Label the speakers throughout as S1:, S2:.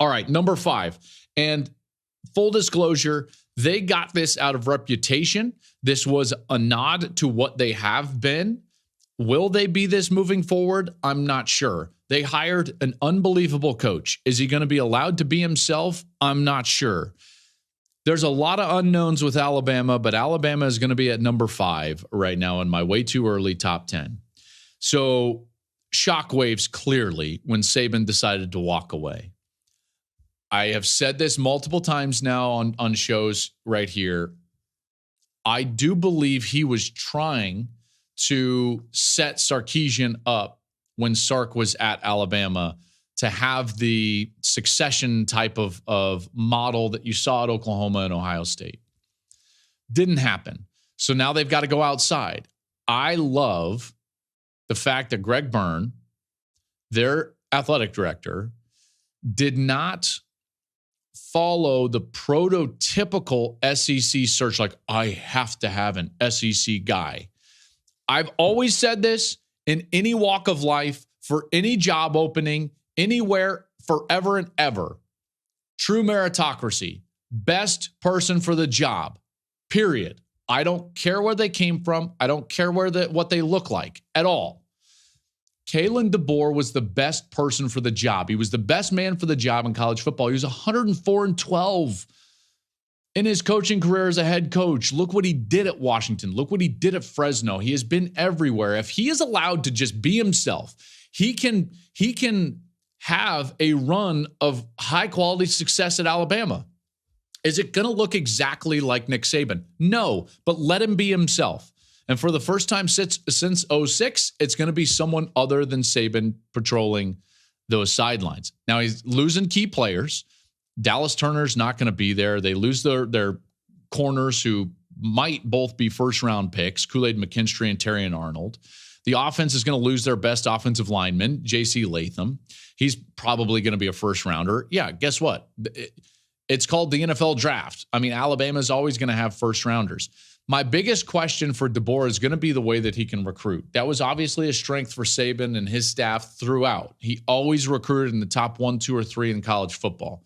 S1: All right, number 5. And full disclosure, they got this out of reputation. This was a nod to what they have been. Will they be this moving forward? I'm not sure. They hired an unbelievable coach. Is he going to be allowed to be himself? I'm not sure. There's a lot of unknowns with Alabama, but Alabama is going to be at number 5 right now in my way too early top 10. So shockwaves clearly when Saban decided to walk away. I have said this multiple times now on shows right here. I do believe he was trying to set Sarkisian up when Sark was at Alabama to have the succession type of model that you saw at Oklahoma and Ohio State. Didn't happen. So now they've got to go outside. I love the fact that Greg Byrne, their athletic director, did not follow the prototypical SEC search, like I have to have an SEC guy. I've always said this in any walk of life, for any job opening, anywhere, forever and ever. True meritocracy. Best person for the job. Period. I don't care where they came from. I don't care what they look like at all. Kalen DeBoer was the best person for the job. He was the best man for the job in college football. He was 104-12 in his coaching career as a head coach. Look what he did at Washington. Look what he did at Fresno. He has been everywhere. If he is allowed to just be himself, he can have a run of high-quality success at Alabama. Is it going to look exactly like Nick Saban? No, but let him be himself. And for the first time since 06, it's going to be someone other than Saban patrolling those sidelines. Now, he's losing key players. Dallas Turner's not going to be there. They lose their corners who might both be first-round picks, Kool-Aid McKinstry and Terrion Arnold. The offense is going to lose their best offensive lineman, J.C. Latham. He's probably going to be a first-rounder. Yeah, guess what? It's called the NFL draft. I mean, Alabama's always going to have first-rounders. My biggest question for DeBoer is going to be the way that he can recruit. That was obviously a strength for Saban and his staff throughout. He always recruited in the top 1, 2, or 3 in college football.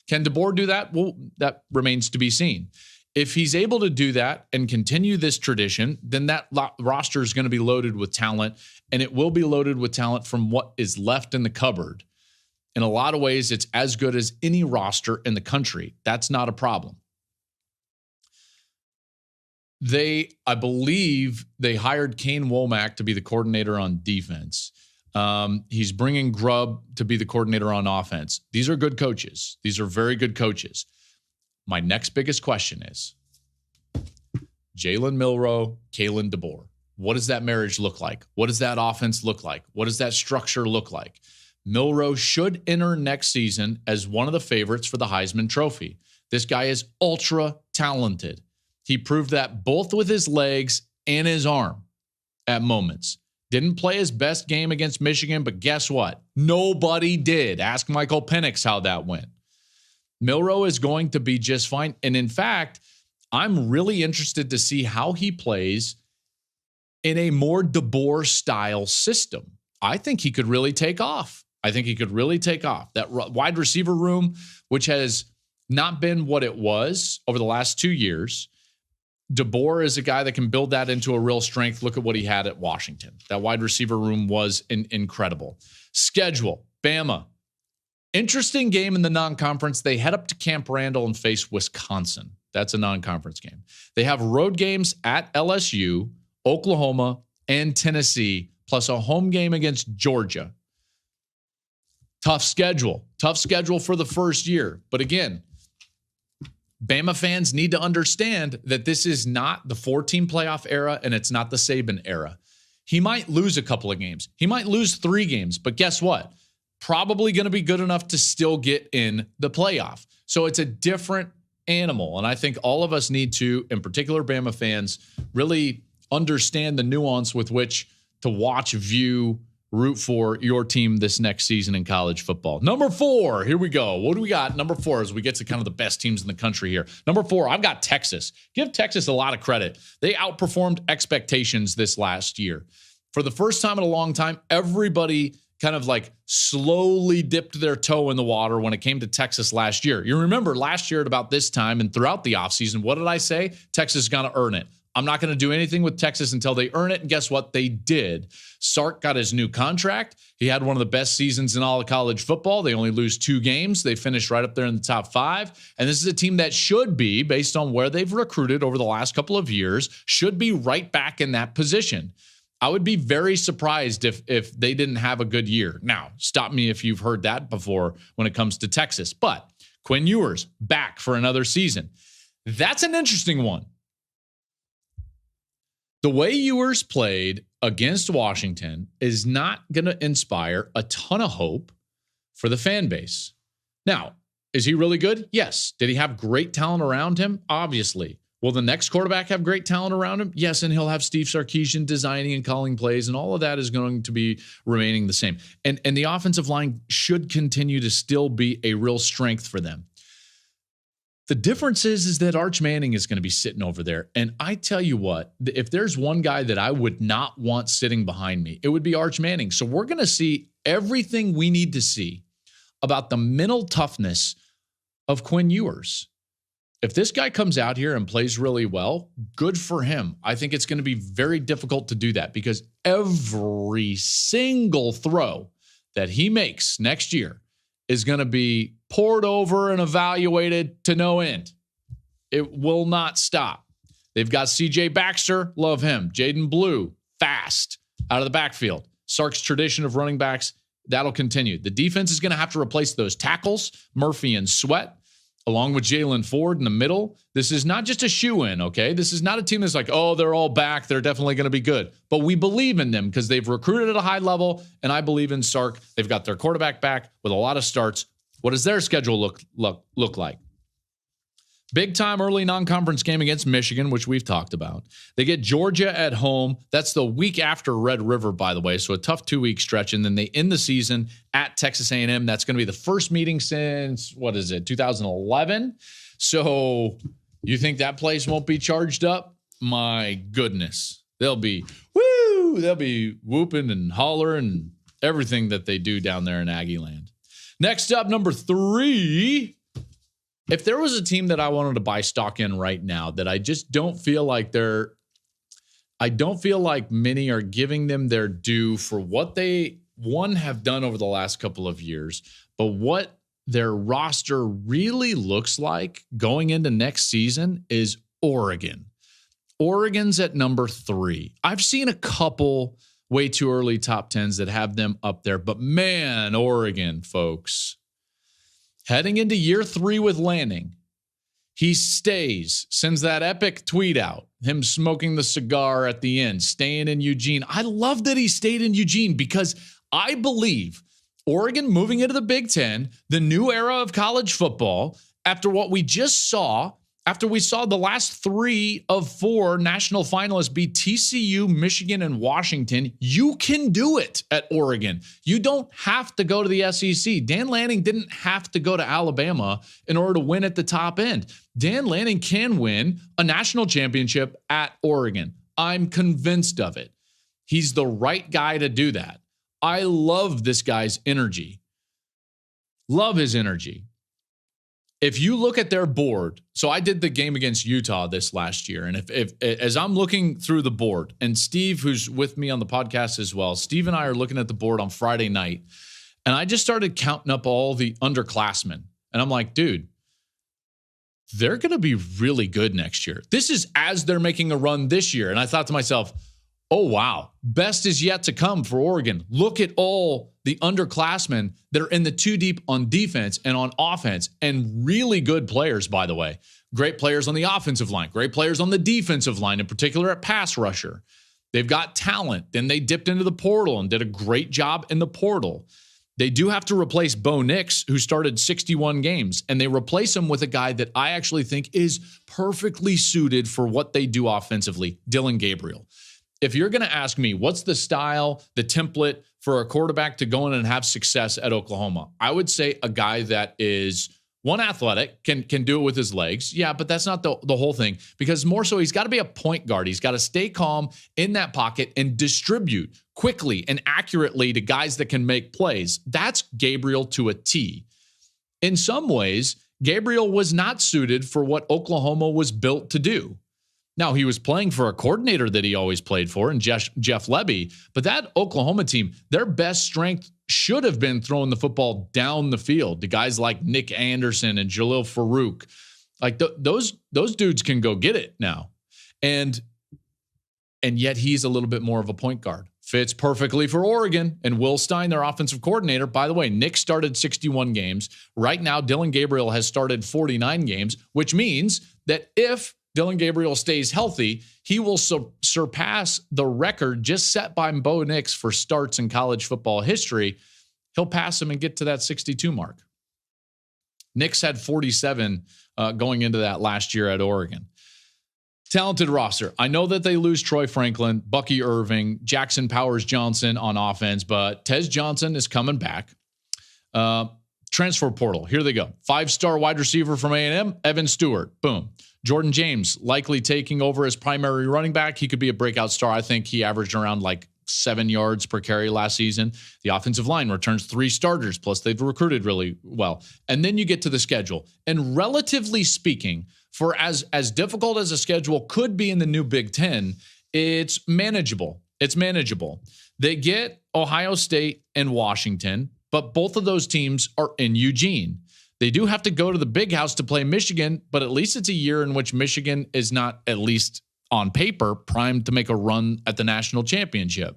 S1: Can DeBoer do that? Well, that remains to be seen. If he's able to do that and continue this tradition, then that roster is going to be loaded with talent, and it will be loaded with talent from what is left in the cupboard. In a lot of ways, it's as good as any roster in the country. That's not a problem. I believe they hired Kane Womack to be the coordinator on defense. He's bringing Grubb to be the coordinator on offense. These are good coaches. These are very good coaches. My next biggest question is Jalen Milroe, Kalen DeBoer. What does that marriage look like? What does that offense look like? What does that structure look like? Milroe should enter next season as one of the favorites for the Heisman Trophy. This guy is ultra talented. He proved that both with his legs and his arm at moments. Didn't play his best game against Michigan, but guess what? Nobody did. Ask Michael Penix how that went. Milroe is going to be just fine. And in fact, I'm really interested to see how he plays in a more DeBoer style system. I think he could really take off. That wide receiver room, which has not been what it was over the last 2 years. DeBoer is a guy that can build that into a real strength. Look at what he had at Washington. That wide receiver room was incredible. Schedule, Bama. Interesting game in the non-conference. They head up to Camp Randall and face Wisconsin. That's a non-conference game. They have road games at LSU, Oklahoma, and Tennessee, plus a home game against Georgia. Tough schedule for the first year. But again, Bama fans need to understand that this is not the 4-team playoff era and it's not the Saban era. He might lose a couple of games. He might lose 3 games, but guess what? Probably going to be good enough to still get in the playoff. So it's a different animal. And I think all of us need to, in particular Bama fans, really understand the nuance with which to watch, view, root for your team this next season in college football. Number 4, here we go. What do we got? Number 4, as we get to kind of the best teams in the country here. Number 4, I've got Texas. Give Texas a lot of credit. They outperformed expectations this last year. For the first time in a long time, everybody kind of like slowly dipped their toe in the water when it came to Texas last year. You remember last year at about this time and throughout the offseason, what did I say? Texas is going to earn it. I'm not going to do anything with Texas until they earn it. And guess what? They did. Sark got his new contract. He had one of the best seasons in all of college football. They only lose 2 games. They finished right up there in the top 5. And this is a team that should be, based on where they've recruited over the last couple of years, should be right back in that position. I would be very surprised if they didn't have a good year. Now, stop me if you've heard that before when it comes to Texas. But Quinn Ewers back for another season. That's an interesting one. The way Ewers played against Washington is not going to inspire a ton of hope for the fan base. Now, is he really good? Yes. Did he have great talent around him? Obviously. Will the next quarterback have great talent around him? Yes, and he'll have Steve Sarkisian designing and calling plays, and all of that is going to be remaining the same. And the offensive line should continue to still be a real strength for them. The difference is that Arch Manning is going to be sitting over there. And I tell you what, if there's one guy that I would not want sitting behind me, it would be Arch Manning. So we're going to see everything we need to see about the mental toughness of Quinn Ewers. If this guy comes out here and plays really well, good for him. I think it's going to be very difficult to do that because every single throw that he makes next year is going to be poured over and evaluated to no end. It will not stop. They've got CJ Baxter, love him. Jaden Blue, fast, out of the backfield. Sark's tradition of running backs, that'll continue. The defense is going to have to replace those tackles, Murphy and Sweat, along with Jalen Ford in the middle. This is not just a shoe-in, okay? This is not a team that's like, oh, they're all back. They're definitely going to be good. But we believe in them because they've recruited at a high level, and I believe in Sark. They've got their quarterback back with a lot of starts. What does their schedule look like? Big-time early non-conference game against Michigan, which we've talked about. They get Georgia at home. That's the week after Red River, by the way, so a tough 2-week stretch. And then they end the season at Texas A&M. That's going to be the first meeting since, 2011? So you think that place won't be charged up? My goodness. They'll be whooping and hollering and everything that they do down there in Aggie land. Next up, number 3. If there was a team that I wanted to buy stock in right now that I just don't feel like many are giving them their due for what they, have done over the last couple of years, but what their roster really looks like going into next season is Oregon. Oregon's at number 3. I've seen a couple way too early top 10s that have them up there, but man, Oregon, folks. Heading into year 3 with Lanning, he sends that epic tweet out, him smoking the cigar at the end, staying in Eugene. I love that he stayed in Eugene because I believe Oregon moving into the Big Ten, the new era of college football, after what we just saw, after we saw the last 3 of 4 national finalists be TCU, Michigan, and Washington, you can do it at Oregon. You don't have to go to the SEC. Dan Lanning didn't have to go to Alabama in order to win at the top end. Dan Lanning can win a national championship at Oregon. I'm convinced of it. He's the right guy to do that. I love this guy's energy. Love his energy. If you look at their board, so I did the game against Utah this last year, and if as I'm looking through the board, and Steve, who's with me on the podcast as well, Steve and I are looking at the board on Friday night, and I just started counting up all the underclassmen, and I'm like, dude, they're going to be really good next year. This is as they're making a run this year, and I thought to myself, oh, wow, best is yet to come for Oregon. Look at all the underclassmen that are in the 2 deep on defense and on offense, and really good players, by the way. Great players on the offensive line, great players on the defensive line, in particular at pass rusher. They've got talent. Then they dipped into the portal and did a great job in the portal. They do have to replace Bo Nix, who started 61 games, and they replace him with a guy that I actually think is perfectly suited for what they do offensively, Dylan Gabriel. If you're going to ask me, what's the style, the template for a quarterback to go in and have success at Oklahoma? I would say a guy that is One athletic can do it with his legs. Yeah, but that's not the whole thing, because more so he's got to be a point guard. He's got to stay calm in that pocket and distribute quickly and accurately to guys that can make plays. That's Gabriel to a T. In some ways, Gabriel was not suited for what Oklahoma was built to do. Now, he was playing for a coordinator that he always played for, and Jeff Lebby, but that Oklahoma team, their best strength should have been throwing the football down the field to guys like Nick Anderson and Jalil Farouk. Like those dudes can go get it now. And yet he's a little bit more of a point guard. Fits perfectly for Oregon. And Will Stein, their offensive coordinator, by the way, Nick started 61 games. Right now, Dillon Gabriel has started 49 games, which means that if Dillon Gabriel stays healthy, he will surpass the record just set by Bo Nix for starts in college football history. He'll pass him and get to that 62 mark. Nix had 47 going into that last year at Oregon. Talented roster. I know that they lose Troy Franklin, Bucky Irving, Jackson Powers Johnson on offense, but Tez Johnson is coming back. Transfer portal. Here they go. 5-star wide receiver from A&M, Evan Stewart. Boom. Jordan James likely taking over as primary running back. He could be a breakout star. I think he averaged around like 7 yards per carry last season. The offensive line returns 3 starters, plus they've recruited really well. And then you get to the schedule. And relatively speaking, for as difficult as a schedule could be in the new Big Ten, it's manageable. It's manageable. They get Ohio State and Washington, but both of those teams are in Eugene. They do have to go to the Big House to play Michigan, but at least it's a year in which Michigan is not, at least on paper, primed to make a run at the national championship.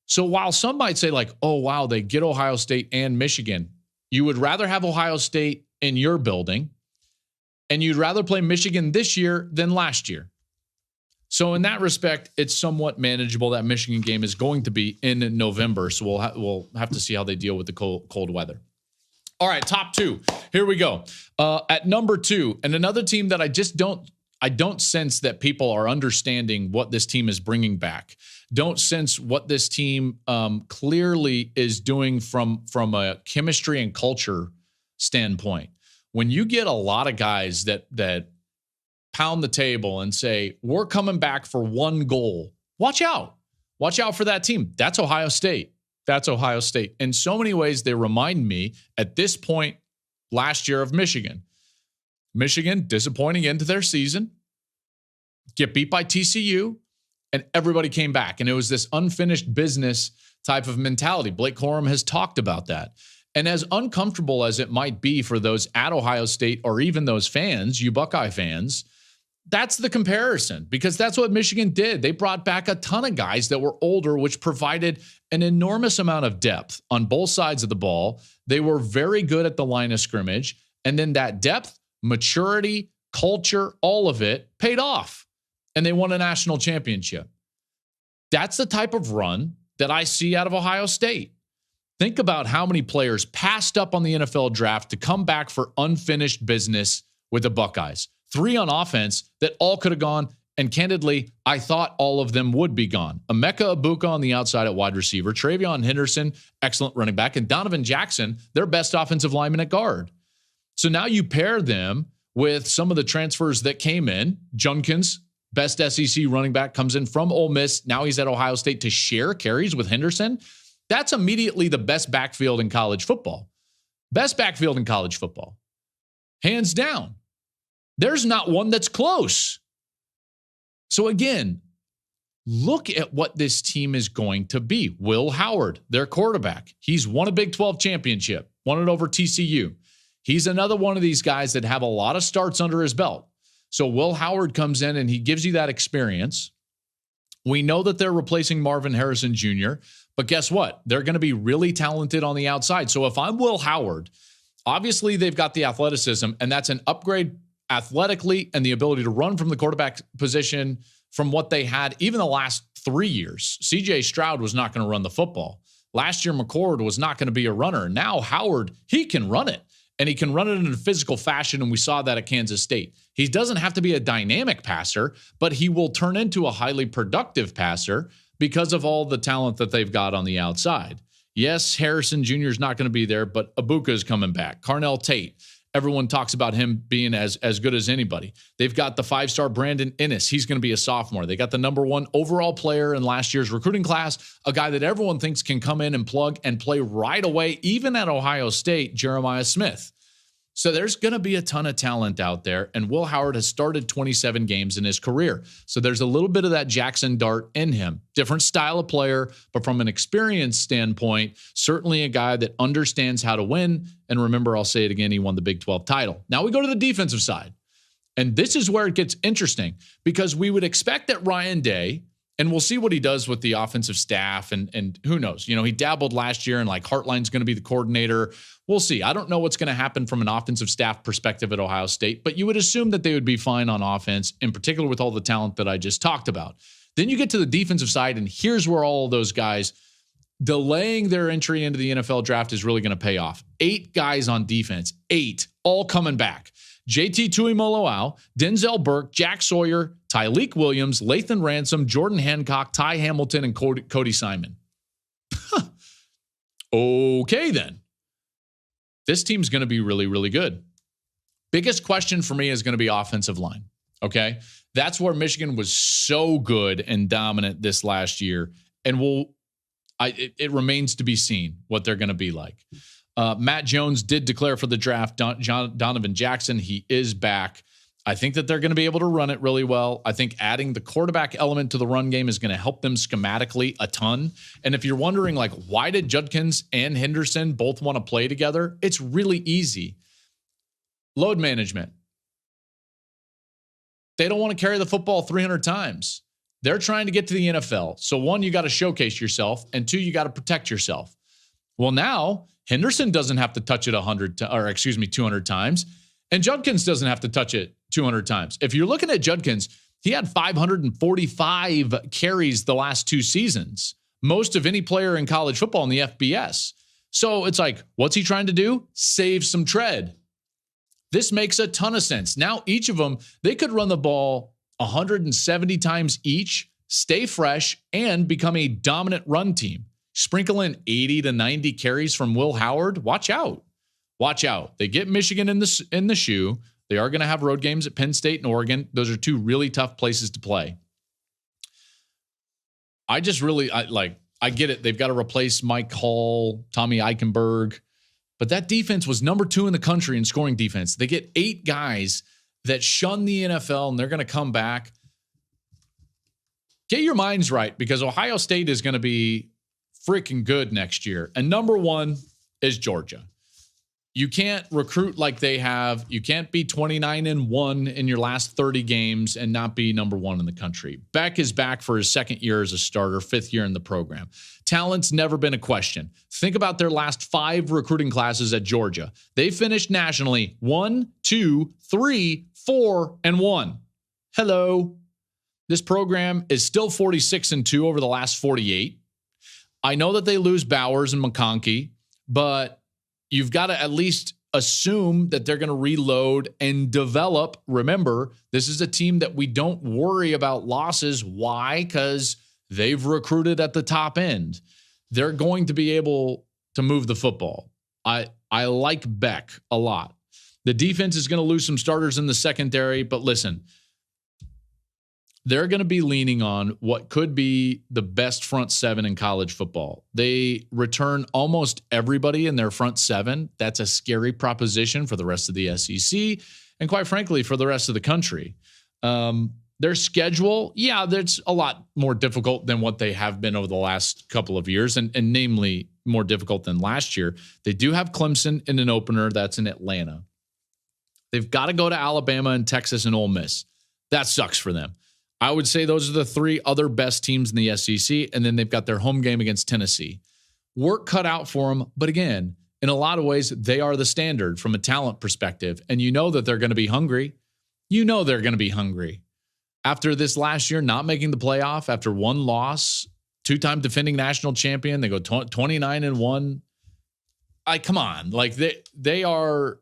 S1: So while some might say like, oh, wow, they get Ohio State and Michigan, you would rather have Ohio State in your building, and you'd rather play Michigan this year than last year. So in that respect, it's somewhat manageable. That Michigan game is going to be in November, so we'll have to see how they deal with the cold weather. All right, top 2. Here we go. At number 2, and another team that I don't sense that people are understanding what this team is bringing back. Don't sense what this team clearly is doing from a chemistry and culture standpoint. When you get a lot of guys that pound the table and say, we're coming back for one goal, watch out. Watch out for that team. That's Ohio State. That's Ohio State. In so many ways, they remind me at this point last year of Michigan. Michigan disappointing into their season, get beat by TCU, and everybody came back. And it was this unfinished business type of mentality. Blake Corum has talked about that. And as uncomfortable as it might be for those at Ohio State or even those fans, you Buckeye fans, that's the comparison, because that's what Michigan did. They brought back a ton of guys that were older, which provided an enormous amount of depth on both sides of the ball. They were very good at the line of scrimmage. And then that depth, maturity, culture, all of it paid off. And they won a national championship. That's the type of run that I see out of Ohio State. Think about how many players passed up on the NFL draft to come back for unfinished business with the Buckeyes. 3 on offense that all could have gone, and candidly, I thought all of them would be gone. Emeka Egbuka on the outside at wide receiver, Travion Henderson, excellent running back, and Donovan Jackson, their best offensive lineman at guard. So now you pair them with some of the transfers that came in. Junkins, best SEC running back, comes in from Ole Miss. Now he's at Ohio State to share carries with Henderson. That's immediately the best backfield in college football. Best backfield in college football. Hands down. There's not one that's close. So again, look at what this team is going to be. Will Howard, their quarterback. He's won a Big 12 championship, won it over TCU. He's another one of these guys that have a lot of starts under his belt. So Will Howard comes in and he gives you that experience. We know that they're replacing Marvin Harrison Jr., but guess what? They're going to be really talented on the outside. So if I'm Will Howard, obviously they've got the athleticism, and that's an upgrade athletically and the ability to run from the quarterback position from what they had even the last 3 years. CJ Stroud was not going to run the football. Last year, McCord was not going to be a runner. Now Howard, he can run it, and he can run it in a physical fashion, and we saw that at Kansas State. He doesn't have to be a dynamic passer, but he will turn into a highly productive passer because of all the talent that they've got on the outside. Yes, Harrison Jr. is not going to be there, but Egbuka is coming back. Carnell Tate. everyone talks about him being as good as anybody. They've got the 5-star Brandon Inniss. He's going to be a sophomore. They got the number 1 overall player in last year's recruiting class, a guy that everyone thinks can come in and plug and play right away, even at Ohio State, Jeremiah Smith. So there's going to be a ton of talent out there, and Will Howard has started 27 games in his career. So there's a little bit of that Jackson Dart in him. Different style of player, but from an experience standpoint, certainly a guy that understands how to win. And remember, I'll say it again, he won the Big 12 title. Now we go to the defensive side. And this is where it gets interesting, because we would expect that Ryan Day, and we'll see what he does with the offensive staff, and who knows, he dabbled last year, and like Hartline's going to be the coordinator. We'll see. I don't know what's going to happen from an offensive staff perspective at Ohio State, but you would assume that they would be fine on offense, in particular with all the talent that I just talked about. Then you get to the defensive side, and here's where all of those guys delaying their entry into the NFL draft is really going to pay off. 8 guys on defense, 8, all coming back. JT Tuimoloau, Denzel Burke, Jack Sawyer, Tyleek Williams, Lathan Ransom, Jordan Hancock, Ty Hamilton, and Cody Simon. Okay, then. This team's going to be really, really good. Biggest question for me is going to be offensive line, okay? That's where Michigan was so good and dominant this last year, and it remains to be seen what they're going to be like. Matt Jones did declare for the draft. Donovan Jackson, he is back. I think that they're going to be able to run it really well. I think adding the quarterback element to the run game is going to help them schematically a ton. And if you're wondering, like, why did Judkins and Henderson both want to play together? It's really easy. Load management. They don't want to carry the football 300 times. They're trying to get to the NFL. So 1, you got to showcase yourself, and 2, you got to protect yourself. Well, now Henderson doesn't have to touch it 200 times, and Judkins doesn't have to touch it 200 times. If you're looking at Judkins, he had 545 carries the last 2 seasons, most of any player in college football in the FBS. So it's like, what's he trying to do? Save some tread. This makes a ton of sense. Now, each of them, they could run the ball 170 times each, stay fresh, and become a dominant run team. Sprinkle in 80 to 90 carries from Will Howard. Watch out. Watch out. They get Michigan in the shoe. They are going to have road games at Penn State and Oregon. Those are 2 really tough places to play. I get it. They've got to replace Mike Hall, Tommy Eichenberg, but that defense was number 2 in the country in scoring defense. They get 8 guys that shun the NFL, and they're going to come back. Get your minds right, because Ohio State is going to be freaking good next year. And number 1 is Georgia. You can't recruit like they have. You can't be 29-1 in your last 30 games and not be number 1 in the country. Beck is back for his 2nd year as a starter, 5th year in the program. Talent's never been a question. Think about their last 5 recruiting classes at Georgia. They finished nationally 1, 2, 3, 4, and 1. Hello. This program is still 46-2 over the last 48. I know that they lose Bowers and McConkey, but you've got to at least assume that they're going to reload and develop. Remember, this is a team that we don't worry about losses. Why? Because they've recruited at the top end. They're going to be able to move the football. I like Beck a lot. The defense is going to lose some starters in the secondary, but listen, they're going to be leaning on what could be the best front 7 in college football. They return almost everybody in their front 7. That's a scary proposition for the rest of the SEC and, quite frankly, for the rest of the country. Their schedule, that's a lot more difficult than what they have been over the last couple of years, and namely more difficult than last year. They do have Clemson in an opener. That's in Atlanta. They've got to go to Alabama and Texas and Ole Miss. That sucks for them. I would say those are the 3 other best teams in the SEC, and then they've got their home game against Tennessee. Work cut out for them, but again, in a lot of ways, they are the standard from a talent perspective, and you know that they're going to be hungry. You know they're going to be hungry. After this last year not making the playoff, after 1 loss, 2-time defending national champion, they go 29-1. Come on, like they are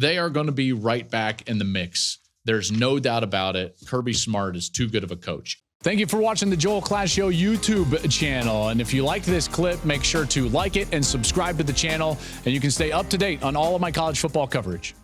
S1: going to be right back in the mix. There's no doubt about it. Kirby Smart is too good of a coach. Thank you for watching the Joel Klatt Show YouTube channel. And if you like this clip, make sure to like it and subscribe to the channel, and you can stay up to date on all of my college football coverage.